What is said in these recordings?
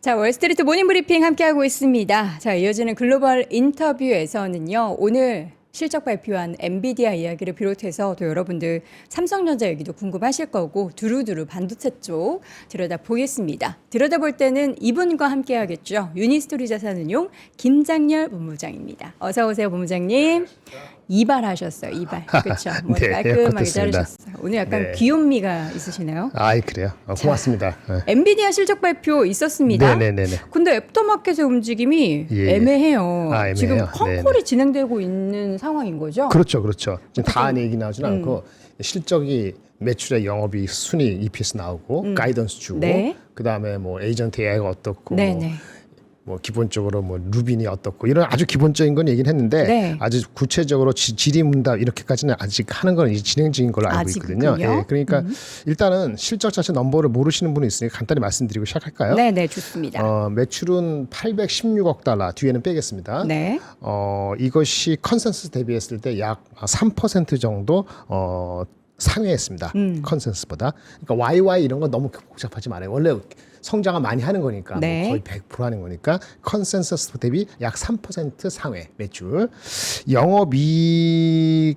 자, 월스트리트 모닝 브리핑 함께하고 있습니다. 자, 이어지는 글로벌 인터뷰에서는요, 오늘 실적 발표한 엔비디아 이야기를 비롯해서 또 여러분들 삼성전자 얘기도 궁금하실 거고 두루두루 반도체 쪽 들여다보겠습니다. 들여다볼 때는 이분과 함께하겠죠. 유니스토리 자산운용 김장렬 본부장입니다. 어서 오세요, 본부장님. 이발하셨어요, 이발. 그렇죠. 머리 네, 깔끔하게 컷했습니다. 자르셨어요. 오늘 약간 네. 귀요미가 있으시네요. 그래요. 고맙습니다. 네. 엔비디아 실적 발표 있었습니다. 네네네네. 근데 애프터마켓의 움직임이 예. 애매해요. 애매해요. 지금 네네. 컨콜이 진행되고 있는 상황인 거죠? 그렇죠. 지금 다 얘기 나오진 않고 실적이 매출의 영업이 순위 EPS 나오고 가이던스 주고 네. 그다음에 뭐 에이전트 AI가 어떻고 네네. 뭐 기본적으로 뭐 루빈이 어떻고 이런 아주 기본적인 건 얘기는 했는데 네. 아주 구체적으로 질의응답 이렇게까지는 아직 하는 건 이제 진행 중인 걸로 알고 있거든요. 아직은요? 예, 그러니까 일단은 실적 자체 넘버를 모르시는 분이 있으니까 간단히 말씀드리고 시작할까요? 네네, 좋습니다. 매출은 816억 달러 뒤에는 빼겠습니다. 네. 이것이 컨센서스 대비했을 때 약 3% 정도 상회했습니다. 컨센서스보다. 그러니까 YY 이런 거 너무 복잡하지 말아요. 원래 성장을 많이 하는 거니까 네. 뭐 거의 100% 하는 거니까 컨센서스 대비 약 3% 상회 매출. 영업이익도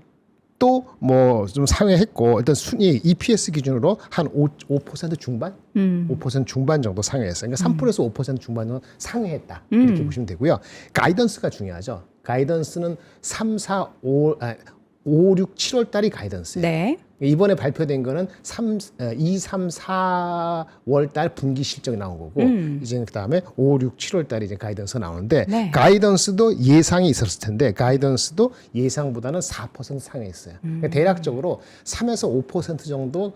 뭐 좀 상회했고 일단 순위 EPS 기준으로 한 5% 중반, 5% 중반 정도 상회했어요. 그러니까 3%에서 5% 중반 정도 상회했다 이렇게 보시면 되고요. 가이던스가 중요하죠. 가이던스는 5, 6, 7월 달이 가이던스예요. 네. 이번에 발표된 거는 2, 3, 4월 달 분기 실적이 나온 거고 이제 그다음에 5, 6, 7월 달에 이제 가이던스가 나오는데 네. 가이던스도 예상이 있었을 텐데 가이던스도 예상보다는 4% 상회했어요. 그러니까 대략적으로 3에서 5% 정도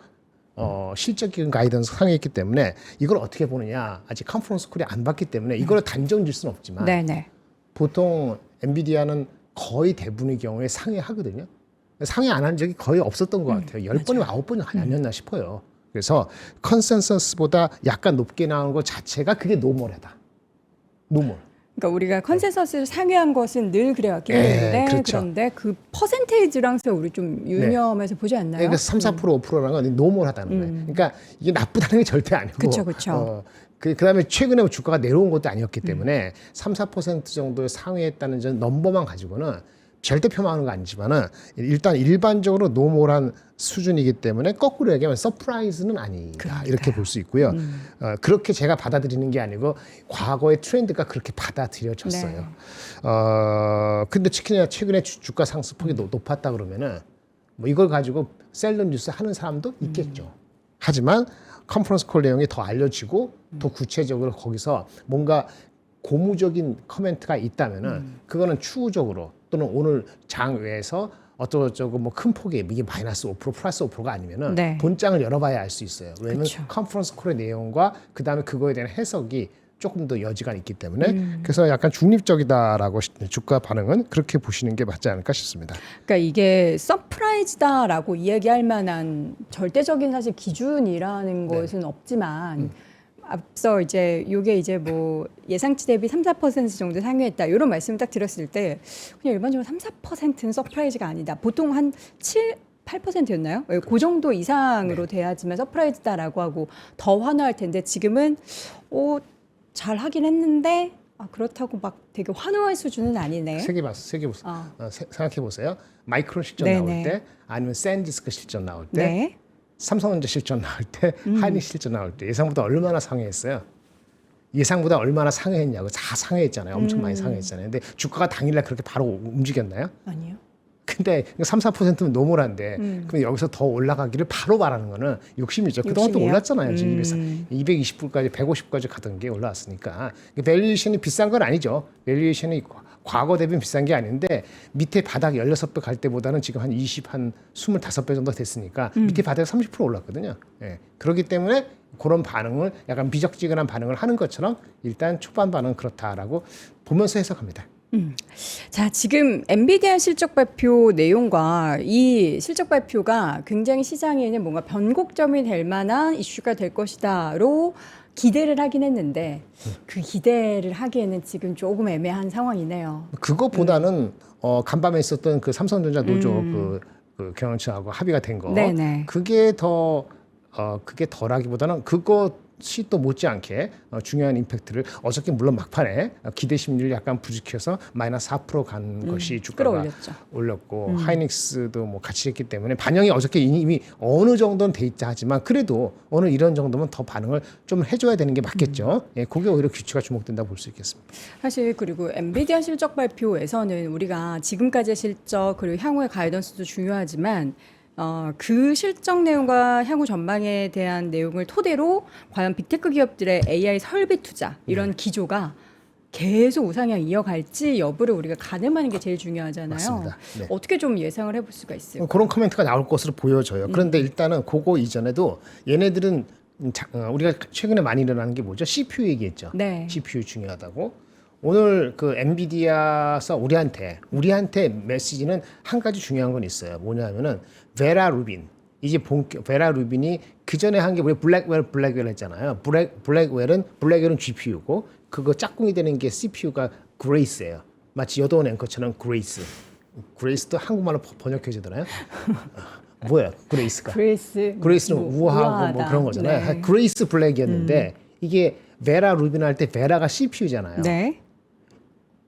실적 기준 가이던스 상회했기 때문에 이걸 어떻게 보느냐 아직 컨퍼런스 콜이 안 받기 때문에 이걸 단정 질 수는 없지만 네네. 보통 엔비디아는 거의 대부분의 경우에 상회하거든요. 상회 안 한 적이 거의 없었던 것 같아요. 10번이면 9번이 아니었나 싶어요. 그래서 컨센서스보다 약간 높게 나오는 것 자체가 그게 노멀하다. 노멀. 그러니까 우리가 컨센서스를 상회한 것은 늘 그래왔기 네, 때문에 그렇죠. 그런데 그 퍼센테이지랑서 우리 좀 유념해서 보지 않나요? 그러니까 3, 4%, 5%라는 건 노멀하다는 거예요. 그러니까 이게 나쁘다는 게 절대 아니고. 그쵸. 그다음에 최근에 주가가 내려온 것도 아니었기 때문에 3, 4% 정도의 상회했다는 전 넘버만 가지고는 절대 폄하하는 거 아니지만은 일단 일반적으로 노멀한 수준이기 때문에 거꾸로 얘기하면 서프라이즈는 아니다 그러니까요. 이렇게 볼 수 있고요. 그렇게 제가 받아들이는 게 아니고 과거의 트렌드가 그렇게 받아들여졌어요. 네. 근데 최근에 주가 상승폭이 높았다 그러면은 뭐 이걸 가지고 셀러 뉴스 하는 사람도 있겠죠. 하지만 컨퍼런스 콜 내용이 더 알려지고 더 구체적으로 거기서 뭔가 고무적인 커멘트가 있다면은 그거는 추후적으로 또는 오늘 장 외에서 어쩌고저쩌고 뭐 큰 폭의 이게 마이너스 5% 플러스 5%가 아니면은 네. 본장을 열어봐야 알 수 있어요. 왜냐면 그쵸. 컨퍼런스 콜의 내용과 그 다음에 그거에 대한 해석이 조금 더 여지가 있기 때문에 그래서 약간 중립적이다라고 주가 반응은 그렇게 보시는 게 맞지 않을까 싶습니다. 그러니까 이게 서프라이즈다라고 이야기할 만한 절대적인 사실 기준이라는 것은 없지만 앞서 이제 요게 이제 뭐 예상치 대비 3, 4% 정도 상회했다 이런 말씀을 딱 드렸을 때 그냥 일반적으로 3, 4%는 서프라이즈가 아니다. 보통 한 7, 8%였나요? 그 정도 이상으로 돼야지만 서프라이즈다라고 하고 더 환호할 텐데 지금은 잘 하긴 했는데 그렇다고 막 되게 환호할 수준은 아니네. 세개 보세요. 생각해 보세요. 마이크론 실적 네네. 나올 때 아니면 샌디스크 실적 나올 때 네. 삼성전자 실적 나올 때, 한일 실적 나올 때 예상보다 얼마나 상회했어요? 예상보다 얼마나 상회했냐고 다 상회했잖아요. 엄청 많이 상회했잖아요. 근데 주가가 당일날 그렇게 바로 움직였나요? 아니요. 근데 3, 4%는 노멀한데 그럼 여기서 더 올라가기를 바로 바라는 거는 욕심이죠. 그동안 또 욕심이요? 올랐잖아요. 지금 220불까지 150까지 가던 게 올라왔으니까. 밸류에이션이 비싼 건 아니죠. 밸류에이션이 과거 대비 비싼 게 아닌데 밑에 바닥 16배 갈 때보다는 지금 한 25배 정도 됐으니까 밑에 바닥에 30% 올랐거든요. 예. 그렇기 때문에 그런 반응을 약간 미적지근한 반응을 하는 것처럼 일단 초반 반응은 그렇다라고 보면서 해석합니다. 자, 지금 엔비디아 실적 발표 내용과 이 실적 발표가 굉장히 시장에는 뭔가 변곡점이 될 만한 이슈가 될 것이다로 기대를 하긴 했는데 그 기대를 하기에는 지금 조금 애매한 상황이네요. 그거보다는 간밤에 있었던 그 삼성전자 노조 그 경영층하고 합의가 된 거. 네네. 그게 더 그게 덜하기보다는 그거 또 못지않게 중요한 임팩트를 어저께 물론 막판에 기대 심리를 약간 부직해서 마이너스 4%간 것이 주가가 끌어올렸죠. 올렸고 하이닉스도 뭐 같이 했기 때문에 반영이 어저께 이미 어느 정도는 돼 있다 하지만 그래도 오늘 이런 정도면 더 반응을 좀 해줘야 되는 게 맞겠죠. 예, 그게 오히려 규칙가 주목된다고 볼 수 있겠습니다. 사실 그리고 엔비디아 실적 발표에서는 우리가 지금까지의 실적 그리고 향후의 가이던스도 중요하지만 그 실적 내용과 향후 전망에 대한 내용을 토대로 과연 빅테크 기업들의 AI 설비 투자 이런 기조가 계속 우상향 이어갈지 여부를 우리가 가늠하는 게 제일 중요하잖아요. 맞습니다. 네. 어떻게 좀 예상을 해볼 수가 있을까요? 그런 코멘트가 나올 것으로 보여져요. 그런데 일단은 그거 이전에도 얘네들은 우리가 최근에 많이 일어나는 게 뭐죠? CPU 얘기했죠. 네. CPU 중요하다고. 오늘 그 엔비디아서 우리한테 메시지는 한 가지 중요한 건 있어요. 뭐냐면은 베라 루빈. 이제 베라 루빈이 그 전에 한 게 우리 블랙웰 했잖아요. 블랙웰은 GPU고 그거 짝꿍이 되는 게 CPU가 그레이스예요. 마치 여도원 앵커처럼 그레이스. 그레이스도 한국말로 번역해주잖아요. 뭐야 그레이스가? 그레이스는 우아하고 뭐 그런 거잖아요. 네. 그레이스 블랙이었는데 이게 베라 루빈 할 때 베라가 CPU잖아요. 네.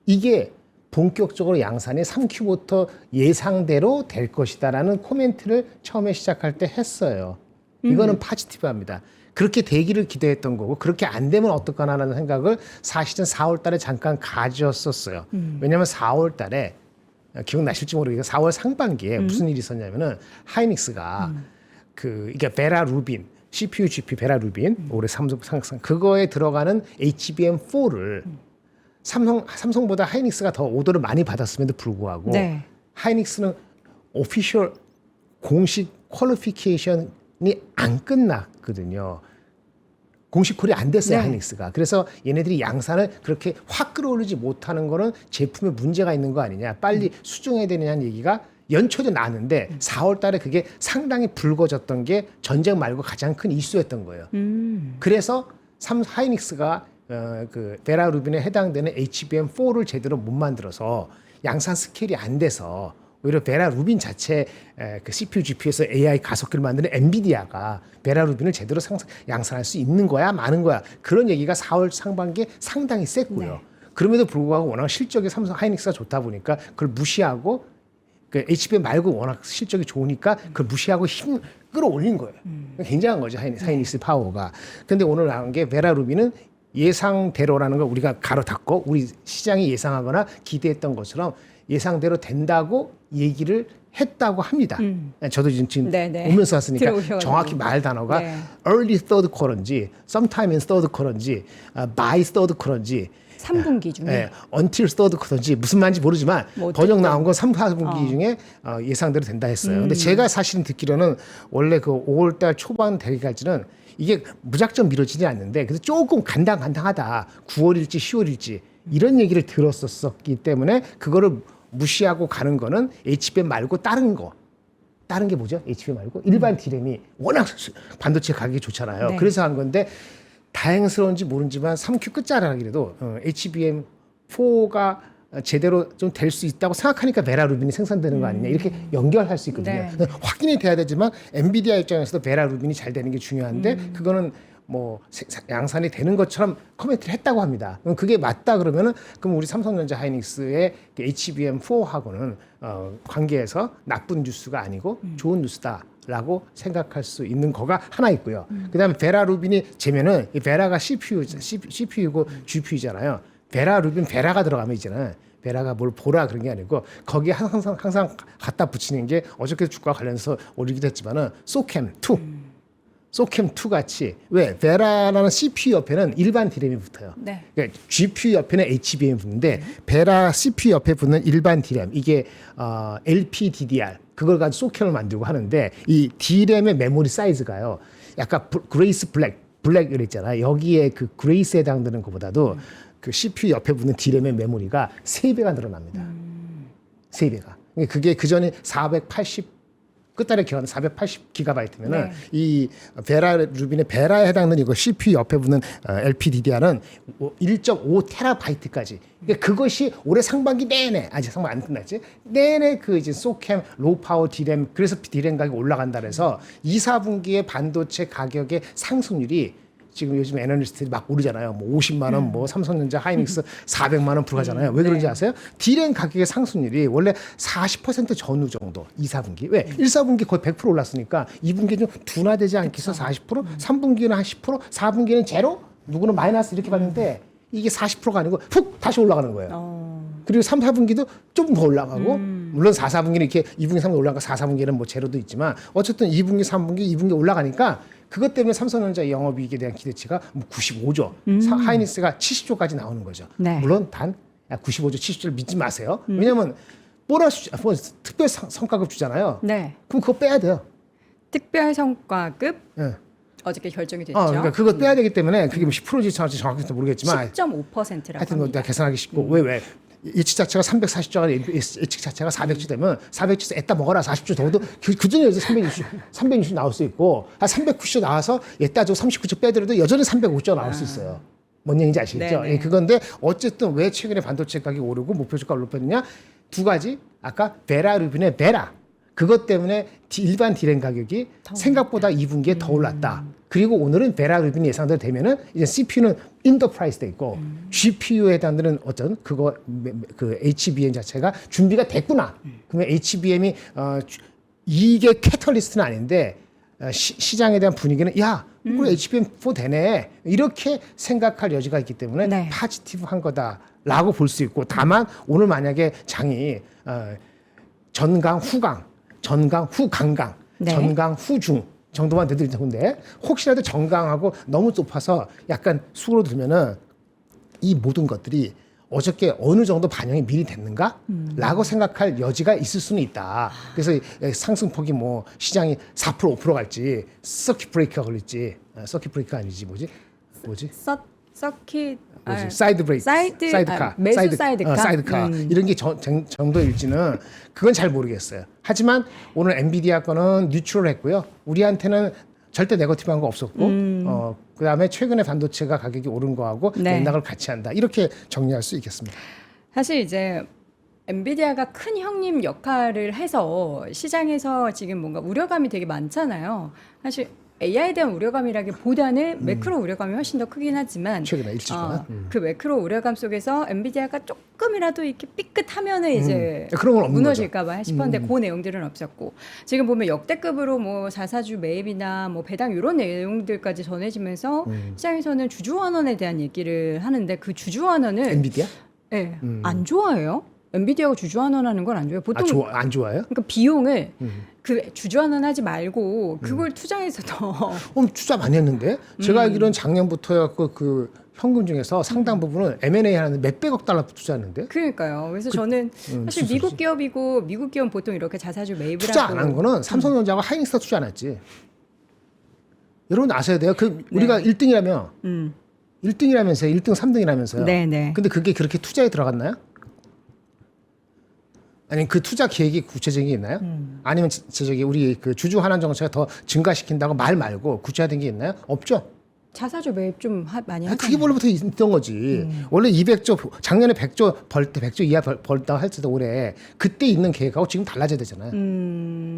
이게 본격적으로 양산이 3Q부터 예상대로 될 것이다라는 코멘트를 처음에 시작할 때 했어요. 이거는 파지티브합니다. 그렇게 되기를 기대했던 거고 그렇게 안 되면 어떡하나라는 생각을 사실은 4월 달에 잠깐 가졌었어요. 왜냐하면 4월 달에 기억나실지 모르겠어요. 4월 상반기에 무슨 일이 있었냐면은 하이닉스가 이게 베라 루빈 CPU GPU 베라 루빈 올해 삼성 그거에 들어가는 HBM4를 삼성보다 하이닉스가 더 오더를 많이 받았음에도 불구하고 네. 하이닉스는 오피셜 공식 퀄리피케이션이 안 끝났거든요. 공식 콜이 안 됐어요. 네. 하이닉스가. 그래서 얘네들이 양산을 그렇게 확 끌어올리지 못하는 거는 제품에 문제가 있는 거 아니냐. 빨리 수정해야 되느냐는 얘기가 연초도 나왔는데 4월 달에 그게 상당히 불거졌던 게 전쟁 말고 가장 큰 이슈였던 거예요. 그래서 하이닉스가 그 베라 루빈에 해당되는 HBM4를 제대로 못 만들어서 양산 스케일이 안 돼서 오히려 베라 루빈 자체 그 CPU, GPU에서 AI 가속기를 만드는 엔비디아가 베라 루빈을 제대로 양산할 수 있는 거야, 마는 거야. 그런 얘기가 4월 상반기에 상당히 셌고요. 네. 그럼에도 불구하고 워낙 실적이 삼성 하이닉스가 좋다 보니까 그걸 무시하고 그 HBM 말고 워낙 실적이 좋으니까 그걸 무시하고 힘 끌어올린 거예요. 굉장한 거죠, 하이닉스 파워가. 근데 오늘 나온 게 베라 루빈은 예상대로라는 걸 우리가 가로닫고 우리 시장이 예상하거나 기대했던 것처럼 예상대로 된다고 얘기를 했다고 합니다. 저도 지금 네네. 오면서 왔으니까 들어오셔가지고. 정확히 말 단어가 네. early third quarter인지 sometime in third quarter인지 by third quarter인지 3분기 중에 예, until third quarter인지 무슨 말인지 모르지만 뭐 번역 어쨌든. 나온 건 3, 4분기 중에 예상대로 된다 했어요. 근데 제가 사실은 듣기로는 원래 그 5월달 초반 되기까지는 이게 무작정 미뤄지지 않는데 그래서 조금 간당간당하다. 9월일지 10월일지 이런 얘기를 들었었기 때문에 그거를 무시하고 가는 거는 HBM 말고 다른 게 뭐죠? HBM 말고 일반 D램이 워낙 반도체 가격이 좋잖아요. 네. 그래서 한 건데 다행스러운지 모르지만 3Q 끝자락이라도 HBM4가 제대로 좀 될 수 있다고 생각하니까 베라 루빈이 생산되는 거 아니냐 이렇게 연결할 수 있거든요. 네. 확인이 돼야 되지만 엔비디아 입장에서도 베라 루빈이 잘 되는 게 중요한데 그거는 뭐 양산이 되는 것처럼 코멘트를 했다고 합니다. 그럼 그게 맞다 그러면은 그럼 우리 삼성전자 하이닉스의 HBM4하고는 관계에서 나쁜 뉴스가 아니고 좋은 뉴스다라고 생각할 수 있는 거가 하나 있고요. 그다음에 베라 루빈이 재면은 이 베라가 CPU고 GPU잖아요. 베라 루빈 베라가 들어가면 있잖아요. 베라가 뭘 보라 그런 게 아니고 거기에 항상 갖다 붙이는 게 어저께 주가 관련해서 올리기도 했지만은 소캠2 같이 왜 베라라는 CPU 옆에는 일반 D램이 붙어요. 네. 그러니까 GPU 옆에는 HBM이 붙는데 베라 CPU 옆에 붙는 일반 D램 이게 LPDDR 그걸 가지고 소캠을 만들고 하는데 이 D램의 메모리 사이즈가요. 약간 그레이스 블랙 그랬잖아요. 여기에 그 그레이스에 해당되는 것보다도 그 CPU 옆에 붙는 D램의 메모리가 3배가 늘어납니다. 3배가. 그게 그전에 480 끝달에 기억하는 480기가바이트면은 네. 이 베라 루빈의 베라에 해당되는 이거 CPU 옆에 붙는 LPDDR은 1.5테라바이트까지. 그러니까 그것이 올해 상반기 내내 아직 상반기 안 끝났지. 내내 그 이제 소캠 로우 파워 D램 그래서 D램 가격이 올라간다 그래서 2, 4분기에 반도체 가격의 상승률이 지금 요즘 애널리스트들이 막 오르잖아요. 뭐 50만 원, 뭐 삼성전자, 하이닉스 400만 원 불가잖아요. 왜 그런지 아세요? 디램 가격의 상승률이 원래 40% 전후 정도 2, 4분기. 왜? 1, 4분기 거의 100% 올랐으니까 2분기 좀 둔화되지 않겠어? 40%? 3분기는 한 10%? 4분기는 제로? 누구는 마이너스 이렇게 봤는데 이게 40%가 아니고 푹 다시 올라가는 거예요. 그리고 3, 4분기도 좀 더 올라가고 물론 4, 4분기는 이렇게 2분기, 3분기 올라가고 4, 4분기는 뭐 제로도 있지만 어쨌든 2분기, 3분기, 2분기 올라가니까 그것 때문에 삼성전자 영업이익에 대한 기대치가 뭐 95조, 하이닉스가 70조까지 나오는 거죠. 네. 물론 단 95조, 70조를 믿지 마세요. 왜냐하면 보너스, 특별 성과급 주잖아요. 네. 그럼 그거 빼야 돼요. 특별 성과급 예. 어저께 결정이 됐죠. 그러니까 그거 빼야 되기 때문에 그게 뭐 10%인지 정확히 모르겠지만 10.5%라고 하여튼 뭐 합니다. 내가 계산하기 쉽고 왜 예측 자체가 340조가 예측 자체가 400조 되면 400조에서 애따 먹어라 40조 더도 그중에 이제 360 나올 수 있고 한 390조 나와서 애따 저 39조 빼더라도 여전히 305조 나올 수 있어요. 뭔 얘기인지 아시겠죠? 네네. 예, 그건데 어쨌든 왜 최근에 반도체 가격이 오르고 목표 주가가 높였느냐? 두 가지. 아까 베라 루빈의 베라 그것 때문에 일반 디램 가격이 생각보다 2분기에 더 올랐다. 그리고 오늘은 베라 루빈 예상대로 되면은 이제 CPU는 인더 프라이스 돼 있고 GPU에 해당되는 어떤 그거 그 HBM 자체가 준비가 됐구나. 그러면 HBM이 이게 캐털리스트는 아닌데 시장에 대한 분위기는 야, 그럼 HBM4 되네. 이렇게 생각할 여지가 있기 때문에 네. 파지티브한 거다라고 볼 수 있고 다만 오늘 만약에 장이 전강 후강, 전강 후강강, 네. 전강 후중 정도만 돼도 좋은데 혹시라도 정강하고 너무 높아서 약간 수그러 들면은 이 모든 것들이 어저께 어느 정도 반영이 미리 됐는가라고 생각할 여지가 있을 수는 있다. 그래서 상승폭이 뭐 시장이 4% 5% 갈지 서킷 브레이크가 걸릴지 서킷 브레이크가 아니지 뭐지? 서킷 뭐지? 사이드 브레이크, 사이드카, 매수 사이드카, 사이드카 이런 게 정도일지는 그건 잘 모르겠어요. 하지만 오늘 엔비디아 거는 뉴트럴했고요. 우리한테는 절대 네거티브한 거 없었고, 그다음에 최근에 반도체가 가격이 오른 거하고 네. 맥락을 같이 한다. 이렇게 정리할 수 있겠습니다. 사실 이제 엔비디아가 큰 형님 역할을 해서 시장에서 지금 뭔가 우려감이 되게 많잖아요. 사실 AI에 대한 우려감이라기보다는 매크로 우려감이 훨씬 더 크긴 하지만 최근에 일주일간. 그 매크로 우려감 속에서 엔비디아가 조금이라도 이렇게 삐끗하면은 이제 그런 건 없는 무너질까봐 싶었는데 그 내용들은 없었고 지금 보면 역대급으로 뭐 자사주 매입이나 뭐 배당 이런 내용들까지 전해지면서 시장에서는 주주환원에 대한 얘기를 하는데 그 주주환원은 엔비디아? 네, 안 좋아해요. 엔비디아가 주주환원하는 건 안 좋아요. 보통 안 좋아요? 그러니까 비용을 그 주주환원하지 말고 그걸 투자해서 더 투자 많이 했는데 제가 알기로는 작년부터 해갖고 그 현금 중에서 상당 부분은 M&A 하는데 몇백억 달러 투자했는데 그러니까요. 그래서 저는 사실 미국 기업이고 미국 기업 은 보통 이렇게 자사주 매입을 투자 하고 안 한 거는 삼성전자하고 하이닉스가 투자 안 했지. 여러분 아셔야 돼요. 우리가 1등이라며 1등이라면서요. 1등, 3등이라면서요. 네네. 근데 그게 그렇게 투자에 들어갔나요? 아니 그 투자 계획이 구체적인 게 있나요? 아니면 우리 그 주주 환원 정책을 더 증가시킨다고 말 말고 구체화된 게 있나요? 없죠. 자사주 매입 좀 많이 하잖아요. 그게 원래부터 있던 거지. 원래 200조 작년에 100조 벌 때 100조 이하 벌다 할 때도 올해 그때 있는 계획하고 지금 달라져야 되잖아요.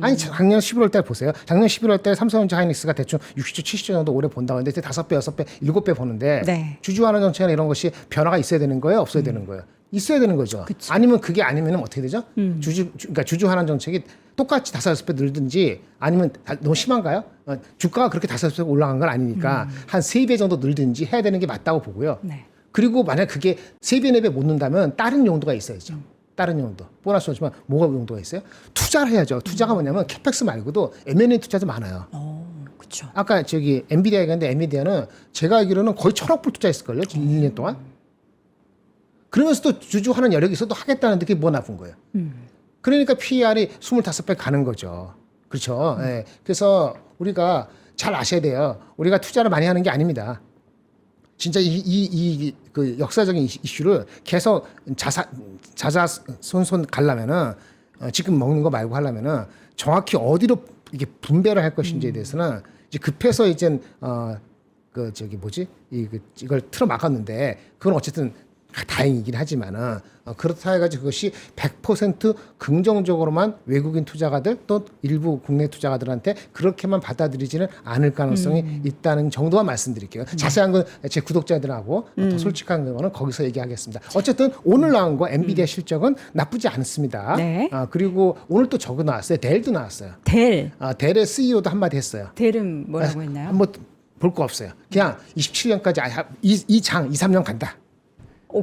아니 작년 11월 달 보세요. 작년 11월 달 삼성전자 하이닉스가 대충 60조 70조 정도 올해 본다고 했는데 5배, 6배, 7배 보는데 네. 주주 환원 정책이나 이런 것이 변화가 있어야 되는 거예요? 없어야 되는 거예요? 있어야 되는 거죠. 그치. 아니면 그게 아니면 어떻게 되죠? 그러니까 주주 환원 정책이 똑같이 5, 6배 늘든지 아니면 너무 심한가요? 주가가 그렇게 5, 6배 올라간 건 아니니까 한 3배 정도 늘든지 해야 되는 게 맞다고 보고요. 네. 그리고 만약 그게 3배, 4배 못 는다면 다른 용도가 있어야죠. 다른 용도. 보너스 오지만 뭐가 용도가 있어요? 투자를 해야죠. 투자가 뭐냐면 캐펙스 말고도 M&A 투자도 많아요. 그렇죠. 아까 엔비디아 얘기했는데 엔비디아는 제가 알기로는 거의 1,000억 불 투자했을걸요. 1년 동안. 그러면서도 주주하는 여력이 있어도 하겠다는데 그게 뭐 나쁜 거예요. 그러니까 PER이 25배 가는 거죠. 그렇죠. 예. 그래서 우리가 잘 아셔야 돼요. 우리가 투자를 많이 하는 게 아닙니다. 진짜 그 역사적인 이슈를 계속 자자손손 가려면은 지금 먹는 거 말고 하려면은 정확히 어디로 이게 분배를 할 것인지에 대해서는 이제 급해서 이제 이걸 틀어 막았는데 그건 어쨌든 다행이긴 하지만은 그렇다 해가지고 그것이 100% 긍정적으로만 외국인 투자가들 또 일부 국내 투자가들한테 그렇게만 받아들이지는 않을 가능성이 있다는 정도만 말씀드릴게요. 자세한 건 제 구독자들하고 더 솔직한 거는 거기서 얘기하겠습니다. 어쨌든 오늘 나온 거 엔비디아 실적은 나쁘지 않습니다. 네. 그리고 오늘 또 저거 나왔어요. 델도 나왔어요. 델. 델의 CEO도 한마디 했어요. 델은 뭐라고 했나요? 한번 볼 거 없어요. 그냥 27년까지 2-3년 간다.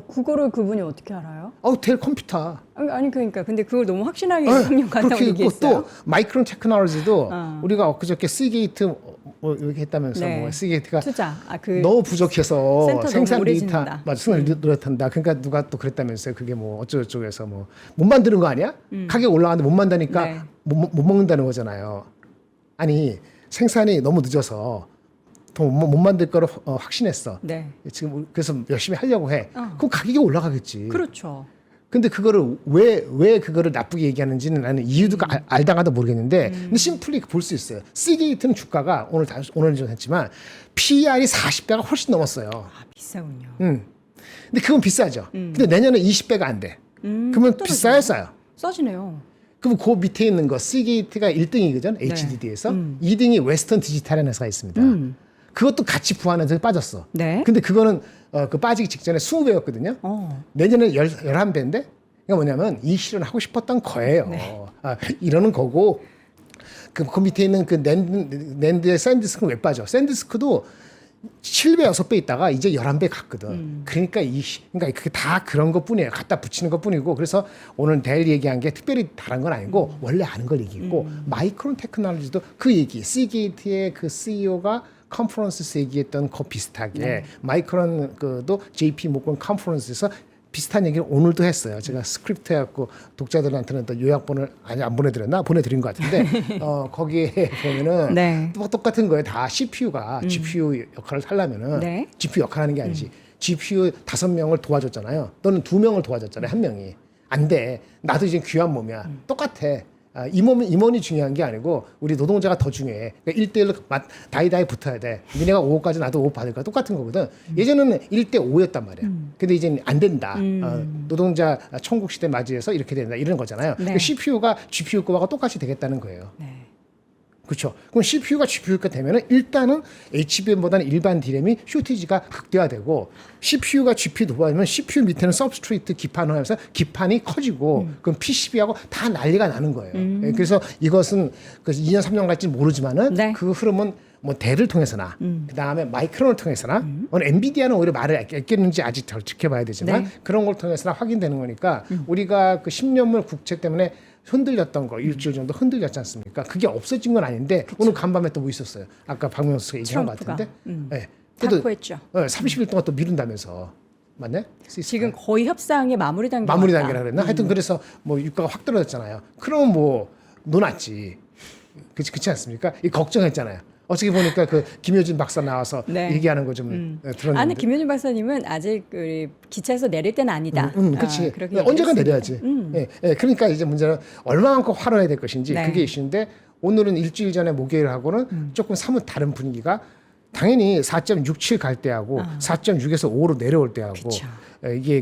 그거를 그분이 어떻게 알아요? 델 컴퓨터. 아니 그러니까 근데 그걸 너무 확신하게 3년 간다고 그렇게 있고 얘기했어요. 또 마이크론 테크놀로지도 우리가 엊그저께 시게이트 뭐 이렇게 했다면서 네. 뭐 시게이트가 투자. 너무 부족해서 센터 생산 너무 오래 데이터 짓는다. 생산 노릇한다. 그러니까 누가 또 그랬다면서요. 그게 뭐 어쩌고저쩌고해서 뭐 못 만드는 거 아니야? 가격 올라가는데 못 만드니까 네. 못 먹는다는 거잖아요. 아니 생산이 너무 늦어서 더 못 만들 거를 확신했어. 네. 지금 그래서 열심히 하려고 해. 그럼 가격이 올라가겠지. 그렇죠. 근데 그거를 왜 그거를 나쁘게 얘기하는지는 나는 이유도 알다가도 모르겠는데 근데 심플리 볼 수 있어요. 시게이트는 주가가 오늘 좀 했지만 PER이 40배가 훨씬 넘었어요. 비싸군요. 근데 그건 비싸죠. 근데 내년에 20배가 안 돼. 그러면 떨어지네요. 비싸요, 싸요? 써지네요. 그럼 그 밑에 있는 거 시게이트가 1등이거든. HDD에서 2등이 웨스턴 디지털이라는 회사가 있습니다. 그것도 같이 부하면서 빠졌어. 네. 근데 그거는 그 빠지기 직전에 20배였거든요. 내년에 11배인데 그러니까 뭐냐면 이 실현 하고 싶었던 거예요. 네. 이러는 거고 그 밑에 있는 그 낸드의 샌디스크는 왜 빠져? 샌디스크도 7배, 6배 있다가 이제 11배 갔거든. 그러니까 그러니까 그게 다 그런 것 뿐이에요. 갖다 붙이는 것 뿐이고. 그래서 오늘 델 얘기한 게 특별히 다른 건 아니고 원래 아는 걸 얘기했고 마이크론 테크놀로지도 그 얘기, 시게이트의 그 CEO가 컨퍼런스에서 얘기했던 거 비슷하게 마이크론 그도 JP 모건 컨퍼런스에서 비슷한 얘기를 오늘도 했어요. 제가 스크립트 해갖고 독자들한테는 또 요약본을 아니 안 보내드렸나? 보내드린 것 같은데 거기에 보면은 네. 똑같은 거예요. 다 CPU가 GPU 역할을 하려면은 네. GPU 역할 하는 게 아니지. GPU 5명을 도와줬잖아요. 너는 2명을 도와줬잖아요. 1명이. 안 돼. 나도 이제 귀한 몸이야. 똑같아. 임원이 중요한 게 아니고 우리 노동자가 더 중요해. 그러니까 1대1로 다이다이 붙어야 돼. 니네가 5억까지 나도 5억 받을 거야. 똑같은 거거든. 예전에는 1대5였단 말이야. 근데 이제는 안 된다. 노동자 천국 시대 맞이해서 이렇게 된다. 이런 거잖아요. 네. 그러니까 CPU가 GPU 거하고 똑같이 되겠다는 거예요. 네. 그렇죠. 그럼 CPU가 GPU가 되면은 일단은 HBM보다는 일반 D램이 쇼티지가 극대화되고 CPU가 GPU 높아지면 CPU 밑에는 서브스트레이트 기판을 하면서 기판이 커지고 그럼 PCB하고 다 난리가 나는 거예요. 예, 그래서 이것은 그 2년 3년 갈지 모르지만은 네. 그 흐름은 뭐 델을 통해서나 그 다음에 마이크론을 통해서나 오늘 엔비디아는 오히려 말을 깼는지 아직 덜 지켜봐야 되지만 네. 그런 걸 통해서나 확인되는 거니까 우리가 그 10년물 국채 때문에 흔들렸던 거 일주일 정도 흔들렸지 않습니까? 그게 없어진 건 아닌데 오늘 간밤에 또 뭐 있었어요? 아까 박명수가 얘기한 것 트럼프가. 같은데, 네. 다크했죠. 30일 동안 또 미룬다면서 맞네? 지금 거의 협상의 마무리 단계. 마무리 단계라 그랬나? 하여튼 그래서 뭐 유가가 확 떨어졌잖아요. 그러면 뭐 논았지, 그렇지 않습니까? 이 걱정했잖아요. 어떻게 보니까 그 김효진 박사 나와서 네. 얘기하는 거 좀 들었는데. 아니 김효진 박사님은 아직 그 기차에서 내릴 때는 아니다. 그렇지. 그렇게 언젠가 얘기했습니다. 내려야지. 예, 그러니까 이제 문제는 얼마만큼 활용해야 될 것인지 네. 그게 이슈인데 오늘은 일주일 전에 목요일하고는 조금 사뭇 다른 분위기가 당연히 4.67 갈 때하고 4.6에서 5로 내려올 때하고 그쵸. 이게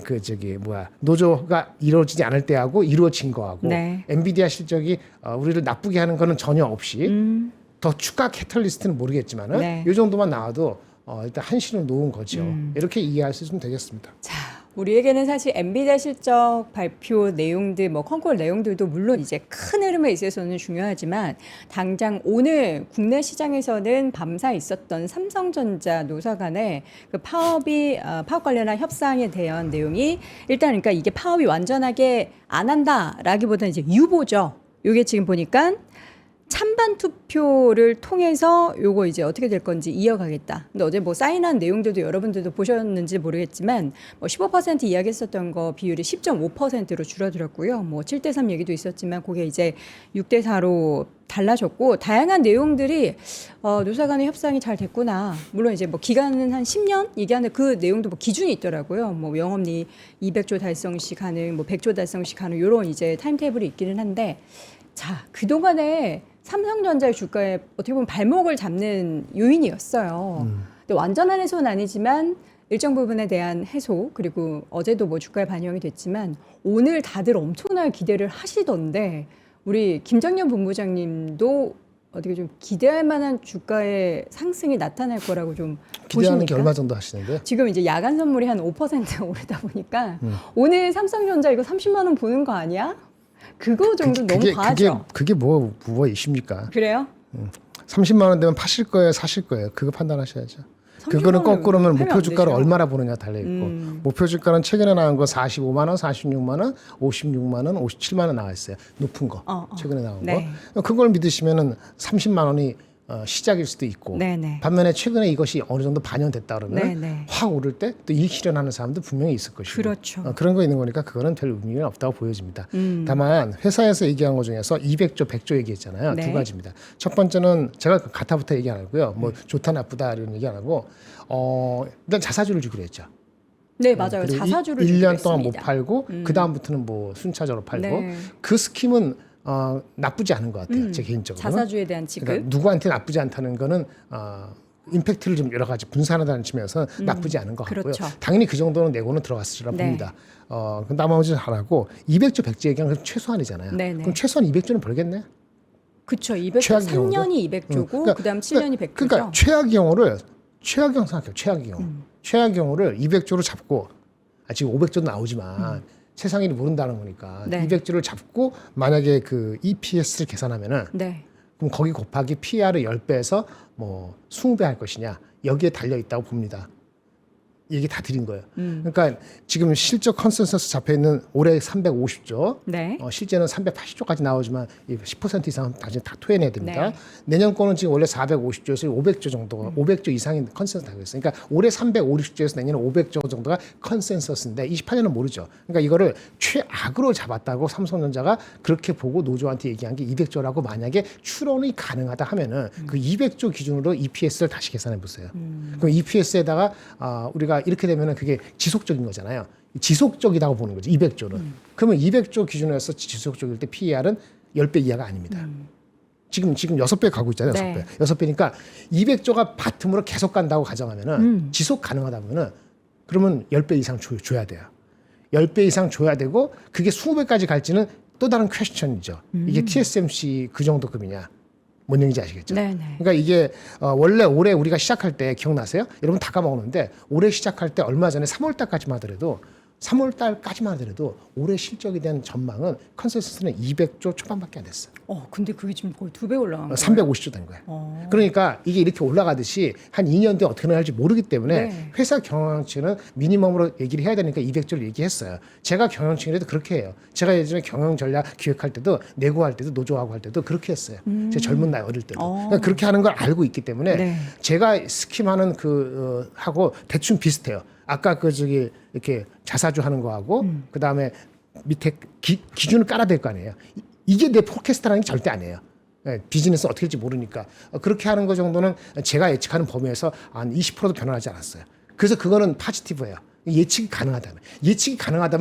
노조가 이루어지지 않을 때하고 이루어진 거하고 네. 엔비디아 실적이 우리를 나쁘게 하는 거는 전혀 없이 더 추가 캐탈리스트는 모르겠지만은 네. 이 정도만 나와도 일단 한시는 놓은 거죠. 이렇게 이해할 수 있으면 되겠습니다. 자, 우리에게는 사실 엔비디아 실적 발표 내용들, 뭐 컨콜 내용들도 물론 이제 큰 흐름에 있어서는 중요하지만 당장 오늘 국내 시장에서는 밤사 있었던 삼성전자 노사 간의 그 파업 관련한 협상에 대한 내용이 일단 그러니까 이게 파업이 완전하게 안 한다라기보다는 이제 유보죠. 이게 지금 보니까 찬반 투표를 통해서 요거 이제 어떻게 될 건지 이어가겠다. 근데 어제 뭐 사인한 내용들도 여러분들도 보셨는지 모르겠지만 뭐 15% 이야기했었던 거 비율이 10.5%로 줄어들었고요. 뭐 7대3 얘기도 있었지만 그게 이제 6대4로 달라졌고 다양한 내용들이 노사 간의 협상이 잘 됐구나. 물론 이제 뭐 기간은 한 10년 얘기하는데 그 내용도 뭐 기준이 있더라고요. 뭐 영업리 200조 달성 시 가능, 뭐 100조 달성 시 가능 이런 이제 타임테이블이 있기는 한데 자, 그동안에 삼성전자의 주가에 어떻게 보면 발목을 잡는 요인이었어요. 근데 완전한 해소는 아니지만 일정 부분에 대한 해소 그리고 어제도 뭐 주가에 반영이 됐지만 오늘 다들 엄청나게 기대를 하시던데 우리 김정년 본부장님도 어떻게 좀 기대할 만한 주가의 상승이 나타날 거라고 좀 기대하는 게 보십니까? 얼마 정도 하시는데요? 지금 이제 야간 선물이 한 5% 오르다 보니까 오늘 삼성전자 이거 30만 원 보는 거 아니야? 그거 정도 너무 과하죠. 그게 뭐 이십니까? 그래요? 30만 원 되면 파실 거예요, 사실 거예요. 그거 판단하셔야죠. 30만 그거는 거꾸로면 원이면 목표 안 주가를 되죠. 얼마나 보느냐 달려 있고 목표 주가는 최근에 나온 거 45만 원, 46만 원, 56만 원, 57만 원 나와 있어요. 높은 거 최근에 나온 네. 거. 그걸 믿으시면은 30만 원이 시작일 수도 있고 네네. 반면에 최근에 이것이 어느 정도 반영됐다 그러면 네네. 확 오를 때 또 일 실현하는 사람도 분명히 있을 것이고 그렇죠. 그런 거 있는 거니까 그거는 별 의미가 없다고 보여집니다. 다만 회사에서 얘기한 것 중에서 200조, 100조 얘기했잖아요. 네. 두 가지입니다. 첫 번째는 제가 가타부터 얘기 안 하고요. 뭐 좋다 나쁘다 이런 얘기 안 하고 일단 자사주를 주기로 했죠. 네, 맞아요. 그리고 자사주를 1년 동안 못 주겠습니다. 팔고 그 다음부터는 뭐 순차적으로 팔고 네. 그 스킴은 나쁘지 않은 것 같아요. 제 개인적으로. 자사주에 대한 지급. 그러니까 누구한테 나쁘지 않다는 거는 임팩트를 좀 여러 가지 분산하다는 측면에서 나쁘지 않은 것 같고요. 그렇죠. 당연히 그 정도는 내고는 들어갔으리라 네. 봅니다. 그 나머지는 하라고 200조, 100조 얘기하는 건 최소한이잖아요. 네네. 그럼 최소한 200조는 벌겠네. 그쵸. 200조. 최악의 경우도? 3년이 200조고 그러니까- 그다음 7년이 100조죠. 그러니까 최악의 경우를 최악경 생각해요. 최악의 경우. 최악의 경우를 200조로 잡고 지금 500조도 나오지만 세상 일이 모른다는 거니까 네. 200조를 잡고 만약에 그 EPS를 계산하면은 네. 그럼 거기 곱하기 PR을 10배에서 뭐 20배 할 것이냐 여기에 달려 있다고 봅니다. 얘기 다 드린 거예요. 그러니까 지금 실적 컨센서스 잡혀 있는 올해 350조, 네. 실제는 380조까지 나오지만 10% 이상은 나중에 다 토해내야 됩니다. 네. 내년 거는 지금 원래 450조에서 500조 정도가 500조 이상인 컨센서스 하고 있어요. 그러니까 올해 350조에서 내년에 500조 정도가 컨센서스인데 28년은 모르죠. 그러니까 이거를 최악으로 잡았다고 삼성전자가 그렇게 보고 노조한테 얘기한 게 200조라고 만약에 추론이 가능하다 하면은 그 200조 기준으로 EPS를 다시 계산해 보세요. 그럼 EPS에다가 우리가 이렇게 되면은 그게 지속적인 거잖아요. 지속적이라고 보는 거죠. 200조는. 그러면 200조 기준에서 지속적일 때 PER은 10배 이하가 아닙니다. 지금 6배 가고 있잖아요. 6배. 네. 6배니까 200조가 바텀으로 계속 간다고 가정하면은 지속 가능하다면은 그러면 10배 이상 줘야 돼요. 10배 이상 줘야 되고 그게 20배까지 갈지는 또 다른 퀘스천이죠. 이게 TSMC 그 정도 급이냐. 뭔 얘기인지 아시겠죠? 네네. 그러니까 이게 원래 올해 우리가 시작할 때 기억나세요? 여러분 다 까먹었는데 올해 시작할 때 얼마 전에 3월 달까지만 하더라도 3월 달까지만 하더라도 올해 실적에 대한 전망은 컨센서스는 200조 초반밖에 안 됐어요. 근데 그게 지금 거의 2배 올라간 거예요. 350조 된 거예요. 그러니까 이게 이렇게 올라가듯이 한 2년 뒤에 어떻게 나갈지 모르기 때문에 네. 회사 경영층은 미니멈으로 얘기를 해야 되니까 200조를 얘기했어요. 제가 경영층이라도 그렇게 해요. 제가 예전에 경영 전략 기획할 때도 내고할 때도 노조하고 할 때도 그렇게 했어요. 제 젊은 나이 어릴 때도. 그러니까 그렇게 하는 걸 알고 있기 때문에 네. 제가 스킴하는 하고 대충 비슷해요. 아까 이렇게 자사주 하는 거하고 그다음에 밑에 기준을 깔아야 될 거 아니에요. 이게 내 포캐스트라는 게 절대 아니에요. 비즈니스 어떻게 될지 모르니까 그렇게 하는 거 정도는 제가 예측하는 범위에서 한 20%도 변화하지 않았어요. 그래서 그거는 포지티브예요. 예측이 가능하다면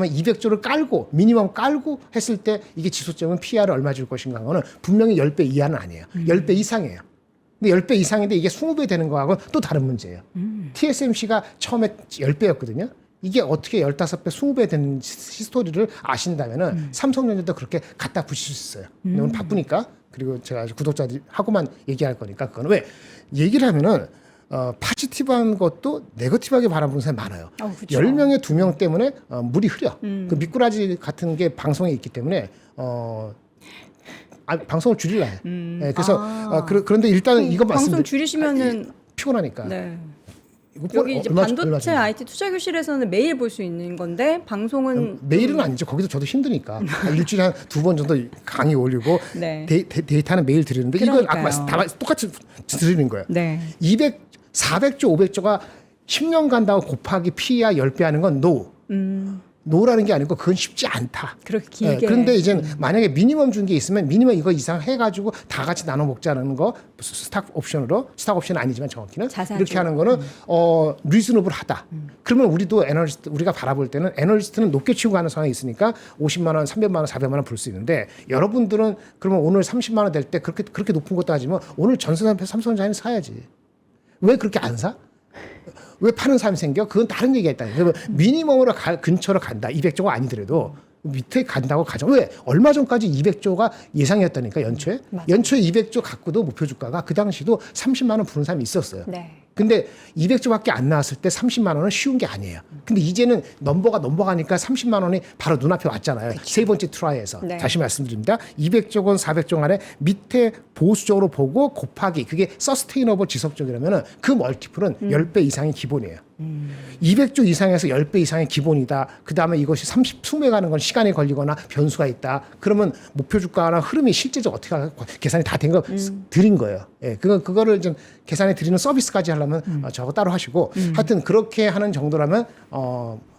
200조를 깔고 미니멈 깔고 했을 때 이게 지속적인 PR을 얼마 줄 것인가 하는 분명히 10배 이하는 아니에요. 10배 이상이에요. 근데 10배 이상인데 이게 20배 되는 거하고는 또 다른 문제예요. TSMC가 처음에 10배였거든요. 이게 어떻게 15배, 20배 되는 히스토리를 아신다면은 삼성전자도 그렇게 갖다 붙일 수 있어요. 근데 오늘 바쁘니까 그리고 제가 구독자들하고만 얘기할 거니까 그거는 왜 얘기를 하면은 파지티브한 것도 네거티브하게 바라보는 사람이 많아요. 그쵸. 10명에 2명 때문에 물이 흐려. 그 미꾸라지 같은 게 방송에 있기 때문에 방송을 줄이려 해. 네, 그래서 그런데 일단은 이거 방송 말씀드리 줄이시면은 피곤하니까. 네. 이거 여기 이제 얼마 반도체 전에. IT 투자교실에서는 매일 볼 수 있는 건데 방송은 매일은 아니죠. 거기도 저도 힘드니까 일주일에 한 2번 정도 강의 올리고 네. 데이터는 매일 드리는데 이건 아까 그러니까요. 다 똑같이 드리는 거예요. 네. 400조, 500조가 10년 간다고 곱하기 PER 10배 하는 건 노. 노라는 게 아니고 그건 쉽지 않다. 그렇게 길게. 그런데 이제 만약에 미니멈 준 게 있으면 미니멈 이거 이상 해가지고 다 같이 나눠 먹자는 거 스탁 옵션은 아니지만 정확히는 자사주. 이렇게 하는 거는 리즈너블하다. 그러면 우리도 우리가 바라볼 때는 애널리스트는 높게 치고 가는 상황이 있으니까 50만 원, 300만 원, 400만 원 볼 수 있는데 여러분들은 그러면 오늘 30만 원 될 때 그렇게 높은 것도 하지만 오늘 전세산 삼성전자는 사야지. 왜 그렇게 안 사? 왜 파는 사람이 생겨? 그건 다른 얘기가 있다. 그러면 미니멈으로 근처로 간다. 200조가 아니더라도 밑에 간다고 가정. 왜? 얼마 전까지 200조가 예상이었다니까 연초에. 맞아요. 연초에 200조 갖고도 목표 주가가 그 당시도 30만 원 부른 사람이 있었어요. 네. 근데 200조밖에 안 나왔을 때 30만 원은 쉬운 게 아니에요. 근데 이제는 넘버가니까 30만 원이 바로 눈앞에 왔잖아요. 세 번째 트라이에서. 네. 다시 말씀드립니다. 200조건 400조 안에 밑에 보수적으로 보고 곱하기 그게 서스테이너블 지속적이라면 그 멀티플은 10배 이상이 기본이에요. 200조 이상에서 10배 이상이 기본이다. 그다음에 이것이 30배 가는 건 시간이 걸리거나 변수가 있다. 그러면 목표 주가나 흐름이 실제적으로 어떻게 계산이 다 된 거 드린 거예요. 예, 그거를 좀 계산해 드리는 서비스까지 하려면 저거 따로 하시고 하여튼 그렇게 하는 정도라면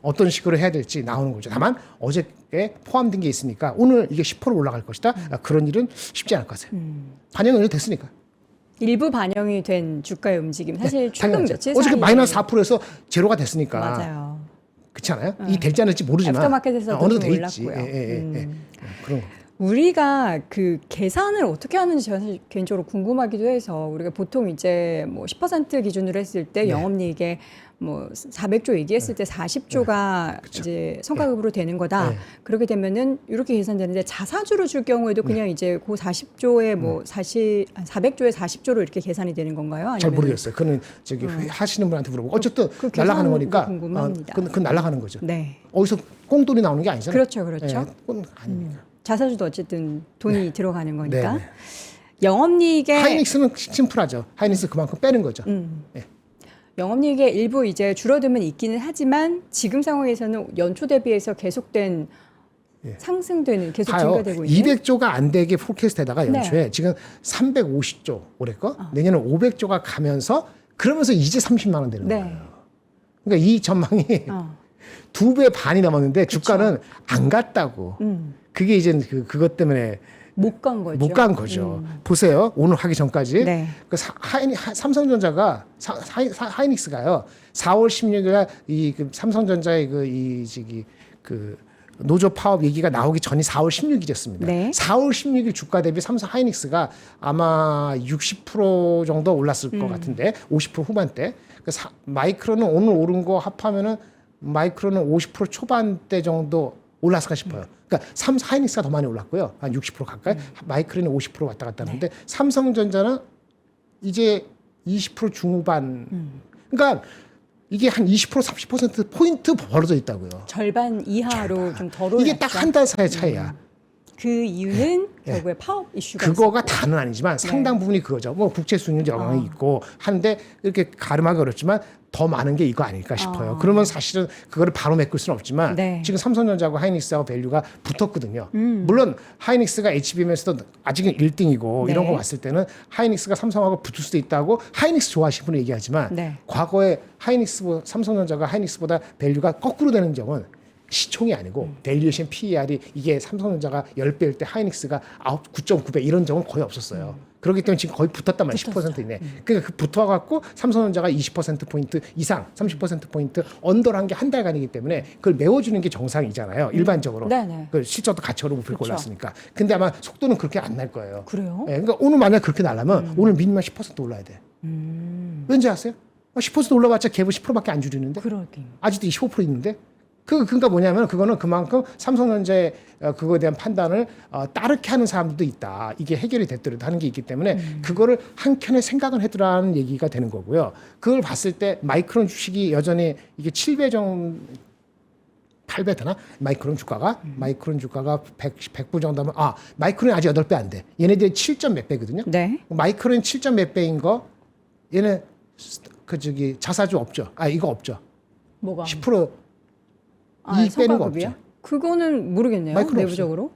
어떤 식으로 해야 될지 나오는 거죠. 다만 어저께 포함된 게 있으니까 오늘 이게 10% 올라갈 것이다. 그런 일은 쉽지 않을 것 같아요. 반영은 이미 됐으니까. 일부 반영이 된 주가의 움직임. 사실 최근 당연하죠. 며칠 어저께 사이에 마이너스 4%에서 제로가 됐으니까. 맞아요. 그렇지 않아요? 이 될지 안 될지 모르지만 애프터마켓에서도 어느 정도 좀 돼 있지. 올랐고요. 그런 거. 우리가 그 계산을 어떻게 하는지 저는 사실 개인적으로 궁금하기도 해서 우리가 보통 이제 뭐 10% 기준으로 했을 때 네. 영업이익에 뭐 400조 얘기했을 때 40조가 그쵸. 이제 성과급으로 되는 거다. 네. 그렇게 되면은 이렇게 계산되는데 자사주로 줄 경우에도 그냥 이제 그 40조에 뭐 400조에 40조로 이렇게 계산이 되는 건가요? 잘 아니면은 모르겠어요. 그는 저기 하시는 분한테 물어보고 어쨌든 그 날아가는 계산도 거니까 궁금합니다. 그건 날아가는 거죠. 네. 어디서 꽁돈이 나오는 게 아니잖아요. 그렇죠. 그렇죠. 그건 아닙니다. 자사주도 어쨌든 돈이 들어가는 거니까. 네. 영업이익에 하이닉스는 심플하죠. 하이닉스 그만큼 빼는 거죠. 네. 영업이익의 일부 이제 줄어듦은 있기는 하지만 지금 상황에서는 연초 대비해서 계속된 상승되는 계속 봐요. 증가되고 있는 200조가 안 되게 포캐스트에다가 연초에 지금 350조 올해 거 내년에 500조가 가면서 그러면서 이제 30만 원 되는 네. 거예요. 그러니까 이 전망이 어. 2배 반이 넘었는데 주가는 안 갔다고. 그게 이제 그것 때문에 못 간 거죠. 못 간 거죠. 보세요. 오늘 하기 전까지 네. 그 삼성전자가 하이닉스가요. 4월 16일에 그 삼성전자의 그 노조 파업 얘기가 나오기 전이 4월 16일이었습니다. 네. 4월 16일 주가 대비 삼성 하이닉스가 아마 60% 정도 올랐을 것 같은데 50% 후반대. 마이크론은 오늘 오른 거 합하면은 마이크론은 50% 초반대 정도 올랐을까 싶어요. 그러니까 하이닉스가 더 많이 올랐고요. 한 60% 가까이. 마이크론은 50% 왔다 갔다 하는데 삼성전자는 이제 20% 중후반. 그러니까 이게 한 20% 30% 포인트 벌어져 있다고요. 절반 이하로 좀 덜 올랐죠. 이게 딱 한 달 사이 차이야. 그 이유는 결국에 파업 이슈가 그거가 있었고. 다는 아니지만 상당 부분이 그거죠. 뭐 국채 수익률 영향이 있고 하는데 이렇게 가름하기 어렵지만 더 많은 게 이거 아닐까 싶어요. 그러면 사실은 그거를 바로 메꿀 수는 없지만 네. 지금 삼성전자하고 하이닉스하고 밸류가 붙었거든요. 물론 하이닉스가 HBM에서도 아직은 1등이고 네. 이런 거 봤을 때는 하이닉스가 삼성하고 붙을 수도 있다고 하이닉스 좋아하시는 분은 얘기하지만 네. 과거에 삼성전자가 하이닉스보다 밸류가 거꾸로 되는 점은 시총이 아니고 밸류에이션 PER이 이게 삼성전자가 10배일 때 하이닉스가 9.9배 이런 적은 거의 없었어요. 그렇기 때문에 지금 거의 붙었단 말이에요. 10%이네. 그러니까 그 붙어갖고 삼성전자가 20%포인트 이상, 30%포인트 언더한 게 한 달간이기 때문에 그걸 메워주는 게 정상이잖아요. 일반적으로. 네네. 그 실적도 가치로 목표를 그렇죠. 골랐으니까. 근데 아마 속도는 그렇게 안 날 거예요. 그래요? 예, 그러니까 오늘 만약 그렇게 날라면 오늘 미니멈 10% 올라야 돼. 왠지 아세요? 10% 올라봤자 갭을 10%밖에 안 줄이는데 그러긴. 아직도 25% 있는데 그러니까 뭐냐면 그거는 그만큼 삼성전자의 그거에 대한 판단을 따르게 하는 사람들도 있다. 이게 해결이 됐더라도 하는 게 있기 때문에 그거를 한켠에 생각은 해두라는 얘기가 되는 거고요. 그걸 봤을 때 마이크론 주식이 여전히 이게 7배 정도 8배 되나? 마이크론 주가가 100불 정도 하면 마이크론이 아직 8배 안 돼. 얘네들이 7점 몇 배거든요. 네. 마이크론이 7점 몇 배인 거 얘네 자사주 없죠. 이거 없죠. 뭐가? 10% 이익 빼는 거 성과급이요? 없죠. 그거는 모르겠네요. 마이크론 내부적으로.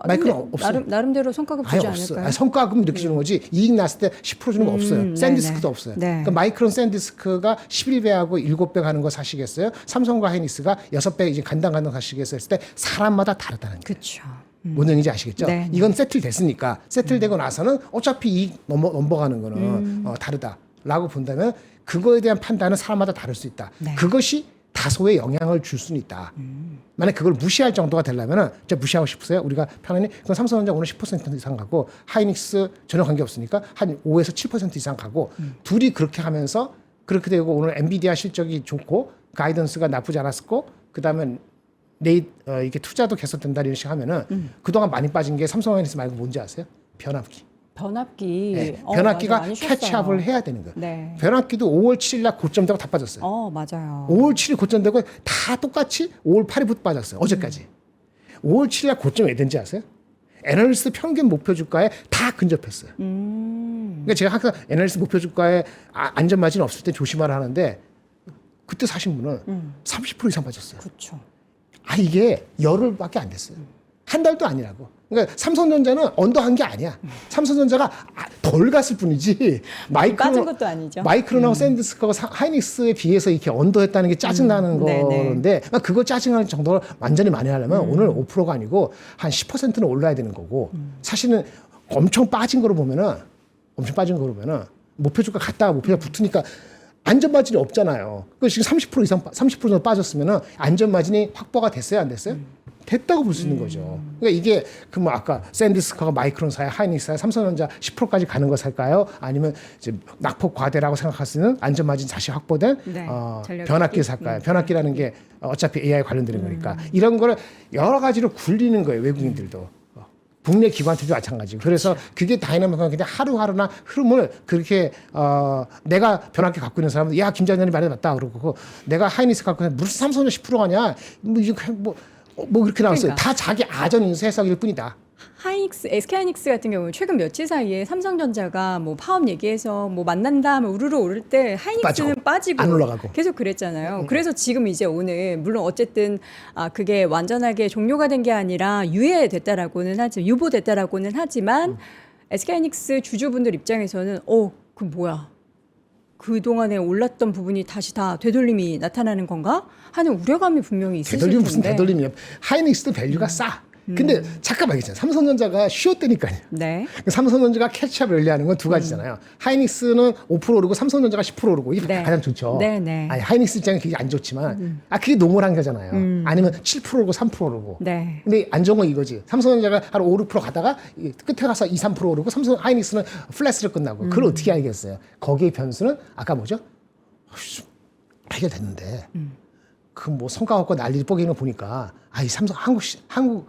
마이크론 근데 없어요. 나름대로 성과급 아예 주지 없어. 않을까요? 성과금 이렇게 주는 거지 이익 났을 때 10% 주는 거 없어요. 샌디스크도 네네. 없어요. 네. 그러니까 마이크론 샌디스크가 11배하고 7배 가는 거 사시겠어요? 삼성과 하이닉스가 6배 이제 간당 사시겠어요? 했을 때 사람마다 다르다는 게. 그렇죠. 뭔 얘기인지 아시겠죠? 네. 이건 세틀 됐으니까 세틀되고 나서는 어차피 이익 넘어가는 거는 다르다라고 본다면 그거에 대한 판단은 사람마다 다를 수 있다. 네. 그것이 다소의 영향을 줄 수는 있다. 만약 그걸 무시할 정도가 되려면은 진짜 무시하고 싶으세요? 우리가 편안히 그럼 삼성전자 오늘 10% 이상 가고 하이닉스 전혀 관계 없으니까 한 5에서 7% 이상 가고 둘이 그렇게 하면서 그렇게 되고 오늘 엔비디아 실적이 좋고 가이던스가 나쁘지 않았었고 그다음에 이게 투자도 개선된다 이런 식으로 하면은 그동안 많이 빠진 게 삼성하이닉스 말고 뭔지 아세요? 변압기. 변압기. 네. 맞아, 변압기가 많이 쉬었어요. 캐치업을 해야 되는 거예요. 네. 변압기도 5월 7일 날 고점되고 다 빠졌어요. 맞아요. 5월 7일 고점되고 다 똑같이 5월 8일부터 빠졌어요. 어제까지. 5월 7일 날 고점 왜 된지 아세요? 애널리스트 평균 목표 주가에 다 근접했어요. 그러니까 제가 항상 애널리스트 목표 주가에 안전 마진 없을 때 조심하라 하는데 그때 사신 분은 30% 이상 빠졌어요. 그렇죠. 이게 열흘밖에 안 됐어요. 한 달도 아니라고. 그러니까 삼성전자는 언더한 게 아니야. 삼성전자가 덜 갔을 뿐이지. 빠진 것도 아니죠. 마이크론하고 샌디스크하고 하이닉스에 비해서 이렇게 언더했다는 게 짜증나는 건데 그거 짜증나는 정도를 완전히 많이 하려면 오늘 5%가 아니고 한 10%는 올라야 되는 거고 사실은 엄청 빠진 거로 보면은 목표 주가 갔다가 목표가 붙으니까 안전 마진이 없잖아요. 그 지금 30% 이상 30% 정도 빠졌으면은 안전 마진이 확보가 됐어요, 안 됐어요? 됐다고 볼 수 있는 거죠. 그러니까 이게 그 뭐 아까 샌디스크가 마이크론 사야, 하이닉스 사야, 삼성전자 10%까지 가는 거 살까요? 아니면 이제 낙폭 과대라고 생각할 수 있는 안전 마진 다시 확보된 변압기 살까요? 변압기라는 게 어차피 AI 관련되는 거니까 이런 거를 여러 가지로 굴리는 거예요, 외국인들도. 국내 기관들도 마찬가지고. 그래서 그게 다이나믹한 근데 하루하루나 흐름을 그렇게 내가 변압기 갖고 있는 사람은 야 김장현이 말이 맞다 그러고 내가 하이닉스 갖고 있는 무슨 삼성전 10% 가냐 뭐 그렇게 나왔어요. 그러니까. 다 자기 아전 인수 해석일 뿐이다. 하이닉스, SK하이닉스 같은 경우는 최근 며칠 사이에 삼성전자가 뭐 파업 얘기해서 뭐 만난다 하면 우르르 오를 때 하이닉스는 빠지고 안 올라가고 계속 그랬잖아요. 그래서 지금 이제 오늘 물론 어쨌든 그게 완전하게 종료가 된 게 아니라 유예됐다라고는 하지 유보됐다라고는 하지만 SK하이닉스 주주분들 입장에서는 그 뭐야? 그동안에 올랐던 부분이 다시 다 되돌림이 나타나는 건가? 하는 우려감이 분명히 있으실 텐데. 되돌림 무슨 되돌림이야. 하이닉스도 밸류가 싸. 근데 잠깐만 얘기했잖아요. 삼성전자가 쉬었다니까요. 네. 삼성전자가 캐치업 랠리하는 건 두 가지잖아요. 하이닉스는 5% 오르고 삼성전자가 10% 오르고 이게 네. 가장 좋죠. 네, 네. 아니 하이닉스 입장에 그게 안 좋지만 그게 노멀한 거잖아요. 아니면 7% 오르고 3% 오르고. 네. 근데 안 좋은 건 이거지. 삼성전자가 한 5, 6% 가다가 끝에 가서 2, 3% 오르고 삼성 하이닉스는 플랫으로 끝나고. 그걸 어떻게 알겠어요? 거기에 변수는 아까 뭐죠? 해결됐는데 그 뭐 성과 갖고 난리를 뽀기는 거 보니까 이 삼성 한국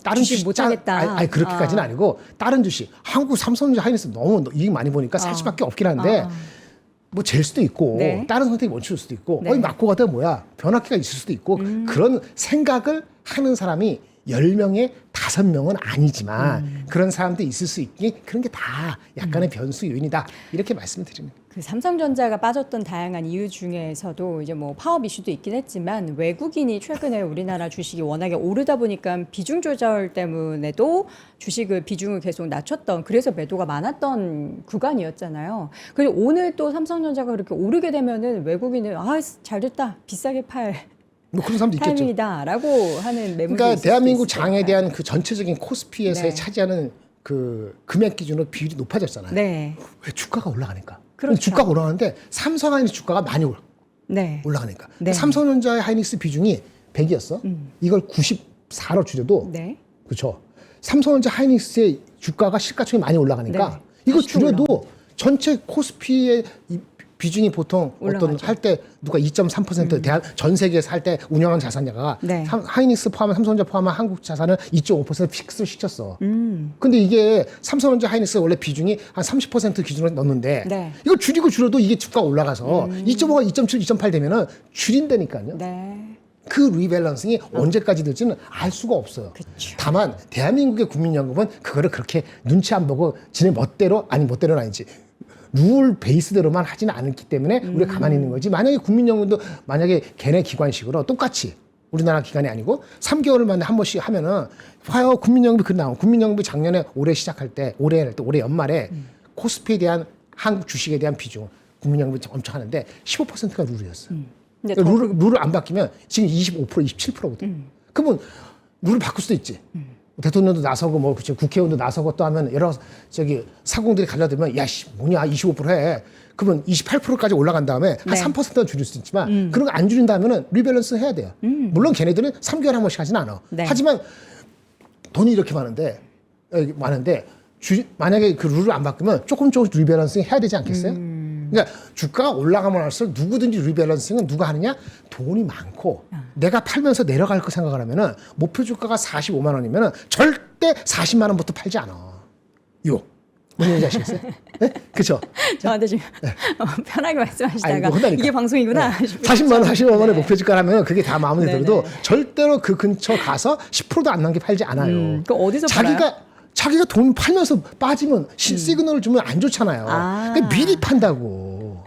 다른 주식 못 하겠다. 그렇게까지는 아니고 다른 주식 한국 삼성전자 하이닉스 너무 이익 많이 보니까 살 수밖에 없긴 한데 뭐 잴 수도 있고 네. 다른 선택이 멈출 수도 있고 네. 맞고 가다 뭐야 변화기가 있을 수도 있고 그런 생각을 하는 사람이 10명에 5명은 아니지만 그런 사람도 있을 수 있기 그런 게 다 약간의 변수 요인이다 이렇게 말씀을 드립니다. 그 삼성전자가 빠졌던 다양한 이유 중에서도 이제 뭐 파업 이슈도 있긴 했지만 외국인이 최근에 우리나라 주식이 워낙에 오르다 보니까 비중 조절 때문에도 주식을 비중을 계속 낮췄던 그래서 매도가 많았던 구간이었잖아요. 그리고 오늘 또 삼성전자가 그렇게 오르게 되면은 외국인은 잘 됐다 비싸게 팔 뭐 그런 사람도 있겠죠. 타이밍이다라고 하는 매물도 그러니까 있을 대한민국 수도 있을 장에 거니까. 대한 그 전체적인 코스피에서의 네. 차지하는 그 금액 기준으로 비율이 높아졌잖아요. 네. 왜 주가가 올라가니까? 그렇죠. 주가가 올라가는데 삼성 하이닉스 주가가 많이 네. 올라가니까. 네. 삼성전자의 하이닉스 비중이 100이었어. 이걸 94로 줄여도 네. 그렇죠. 삼성전자 하이닉스의 주가가 시가총이 많이 올라가니까 네. 이거 다시 또 줄여도 전체 코스피의 이 비중이 보통 올라가죠. 어떤 할 때 누가 2.3% 대한 전 세계에서 할 때 운영한 자산가가 네. 하이닉스 포함한 삼성전자 포함한 한국 자산은 2.5% 픽스를 시켰어. 근데 이게 삼성전자 하이닉스 원래 비중이 한 30% 기준으로 넣는데 네. 이걸 줄여도 이게 주가가 올라가서 2.5가 2.7, 2.8 되면은 줄인다니까요. 네. 그 리밸런싱이 언제까지 될지는 알 수가 없어요. 그쵸. 다만 대한민국의 국민연금은 그거를 그렇게 눈치 안 보고 지네 멋대로 멋대로는 아니지. 룰 베이스대로만 하지는 않기 때문에 우리가 가만히 있는 거지. 만약에 국민연금도 만약에 걔네 기관식으로 똑같이 우리나라 기관이 아니고 3개월 만에 한 번씩 하면은 봐요. 국민연금이 그 나온 국민연금이 작년에 올해 시작할 때 올해 연말에 코스피에 대한 한국 주식에 대한 비중 국민연금이 엄청 하는데 15%가 룰이었어요. 근데 그러니까 룰을 안 바뀌면 지금 25%, 27%거든. 그러면 룰을 바꿀 수도 있지. 대통령도 나서고 뭐 그쵸 국회의원도 나서고 또 하면 여러 사공들이 갈라들면 야씨 뭐냐 25% 해. 그러면 28%까지 올라간 다음에 한 네. 3%는 줄일 수 있지만 그런 거 안 줄인다면은 리밸런스 해야 돼요. 물론 걔네들은 3개월에 한 번씩 하진 않아. 네. 하지만 돈이 이렇게 많은데 만약에 그 룰을 안 바꾸면 조금 리밸런싱 해야 되지 않겠어요? 그러니까 주가가 올라가면 할수록 누구든지 리밸런싱은 누가 하느냐? 돈이 많고 내가 팔면서 내려갈 거 생각을 하면은 목표 주가가 45만 원이면은 절대 40만 원부터 팔지 않아. 요. 뭔 얘기인지 아시겠어요? 네? 그렇죠? 저한테 지금 편하게 말씀하시다가 아이고, 혼나니까. 이게 방송이구나. 40만 원, 45만 원의 목표 주가라면 그게 다 마음에 네네. 들어도 절대로 그 근처 가서 10%도 안 남게 팔지 않아요. 그 어디서 팔아요? 자기가 돈 팔면서 빠지면 시그널을 주면 안 좋잖아요. 아. 그러니까 미리 판다고.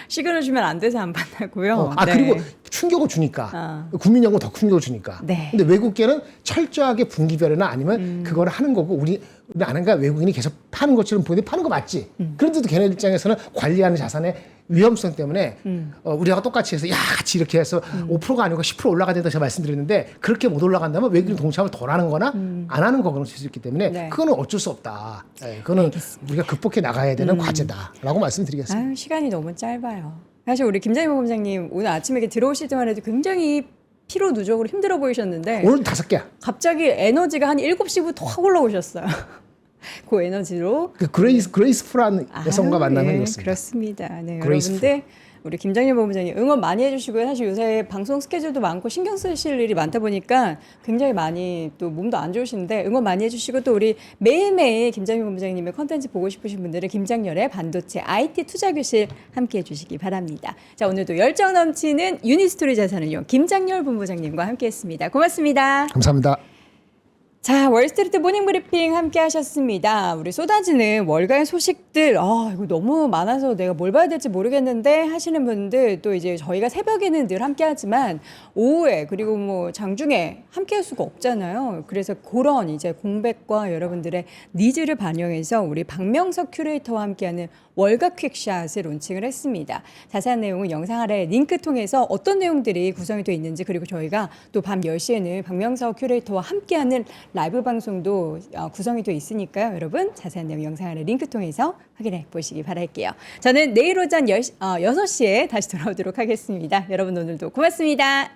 시그널 주면 안 돼서 안 판다고요. 네. 그리고 충격을 주니까 국민연금 더 충격을 주니까. 네. 근데 외국계는 철저하게 분기별이나 아니면 그거를 하는 거고 우리 아는가 외국인이 계속 파는 것처럼 보이는데 파는 거 맞지. 그런데도 걔네 입장에서는 관리하는 자산의 위험성 때문에 우리가 똑같이 해서 야 같이 이렇게 해서 5%가 아니고 10% 올라가야 된다 제가 말씀드렸는데 그렇게 못 올라간다면 외국인 동참을 덜 하는 거나 안 하는 거거나 수 있기 때문에 네. 그거는 어쩔 수 없다. 네, 그거는 우리가 극복해 나가야 되는 과제다라고 말씀드리겠습니다. 아유, 시간이 너무 짧아요. 사실 우리 김장희 본부장님 오늘 아침에 이렇게 들어오실 때만 해도 굉장히 피로 누적으로 힘들어 보이셨는데 오늘 5개야. 갑자기 에너지가 한 7시부터 확 올라오셨어요. 그 에너지로. 그 그레이스풀한 여성과 만나면 네, 이렇습니다. 그렇습니다. 네, 그레이스풀. 여러분들 우리 김장렬 본부장님 응원 많이 해주시고요. 사실 요새 방송 스케줄도 많고 신경 쓰실 일이 많다 보니까 굉장히 많이 또 몸도 안 좋으신데 응원 많이 해주시고 또 우리 매일매일 김장렬 본부장님의 컨텐츠 보고 싶으신 분들은 김장렬의 반도체 IT 투자교실 함께 해주시기 바랍니다. 자, 오늘도 열정 넘치는 유니스토리 자산을 이용 김장렬 본부장님과 함께했습니다. 고맙습니다. 감사합니다. 자, 월스트리트 모닝 브리핑 함께 하셨습니다. 우리 쏟아지는 월가의 소식들, 이거 너무 많아서 내가 뭘 봐야 될지 모르겠는데 하시는 분들 또 이제 저희가 새벽에는 늘 함께 하지만 오후에 그리고 뭐 장중에 함께 할 수가 없잖아요. 그래서 그런 이제 공백과 여러분들의 니즈를 반영해서 우리 박명석 큐레이터와 함께하는 월가 퀵샷을 론칭을 했습니다. 자세한 내용은 영상 아래 링크 통해서 어떤 내용들이 구성이 되어 있는지 그리고 저희가 또 밤 10시에는 박명석 큐레이터와 함께하는 라이브 방송도 구성이 되어 있으니까요. 여러분 자세한 내용 영상 아래 링크 통해서 확인해 보시기 바랄게요. 저는 내일 오전 6시에 다시 돌아오도록 하겠습니다. 여러분 오늘도 고맙습니다.